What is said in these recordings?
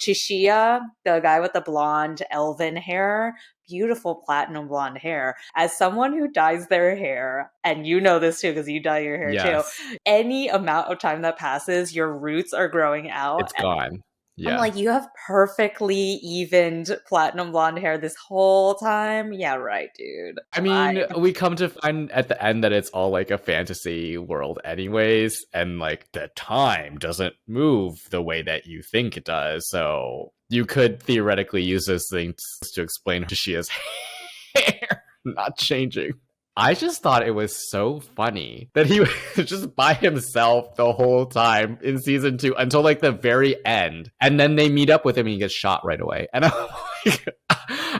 Chishiya, the guy with the blonde elven hair, beautiful platinum blonde hair. As someone who dyes their hair, and you know this too because you dye your hair too, Yes, any amount of time that passes, your roots are growing out. it's gone. I'm Yeah. like, you have perfectly evened platinum blonde hair this whole time? Yeah, right, dude. I mean, we come to find at the end that it's all like a fantasy world, anyways, and like the time doesn't move the way that you think it does. So you could theoretically use those things to explain Chishiya's hair not changing. I just thought it was so funny that he was just by himself the whole time in season 2 until like the very end. And then they meet up with him and he gets shot right away. And I'm like,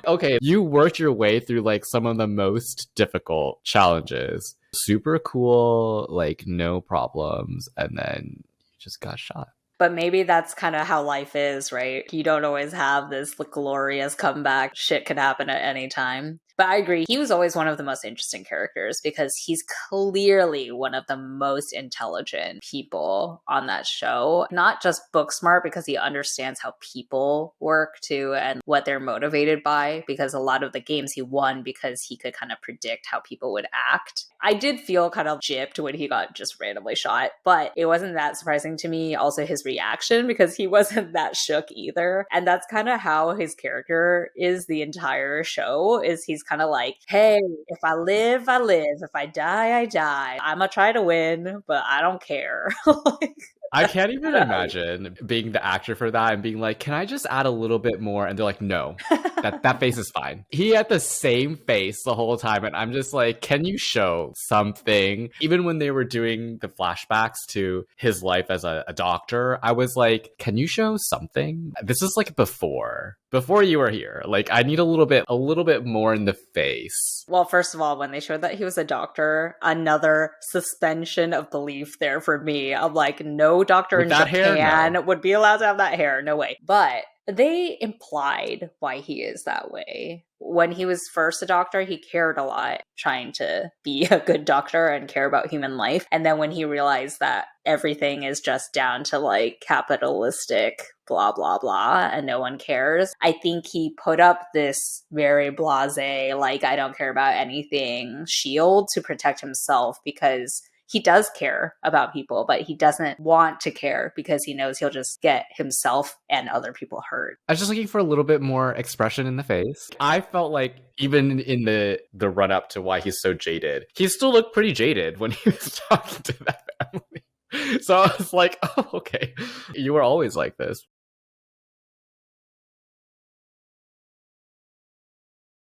okay, you worked your way through like some of the most difficult challenges. Super cool, like no problems. And then you just got shot. But maybe that's kind of how life is, right? You don't always have this glorious comeback. Shit can happen at any time. But I agree. He was always one of the most interesting characters because he's clearly one of the most intelligent people on that show. Not just book smart because he understands how people work too and what they're motivated by. Because a lot of the games he won because he could kind of predict how people would act. I did feel kind of gypped when he got just randomly shot, but it wasn't that surprising to me. Also, his reaction because he wasn't that shook either. And that's kind of how his character is the entire show is he's kind of like, hey, if I live, I live. If I die, I die. I'm gonna try to win, but I don't care. Like, I can't even imagine being the actor for that and being like, can I just add a little bit more? And they're like, no, that face is fine. He had the same face the whole time. And I'm just like, can you show something? Even when they were doing the flashbacks to his life as a doctor, I was like, can you show something? This is like before you were here. Like, I need a little bit more in the face. well, first of all, when they showed that he was a doctor, another suspension of belief there for me. I'm like, no doctor With in that hair, Japan no. would be allowed to have that hair. No way. But they implied why he is that way. When he was first a doctor, he cared a lot, trying to be a good doctor and care about human life. And then when he realized that everything is just down to like capitalistic blah, blah, blah, and no one cares, I think he put up this very blasé, like, I don't care about anything shield to protect himself because he does care about people, but he doesn't want to care because he knows he'll just get himself and other people hurt. I was just looking for a little bit more expression in the face. I felt like even in the run up to why he's so jaded, he still looked pretty jaded when he was talking to that family. So I was like, oh, okay, you were always like this.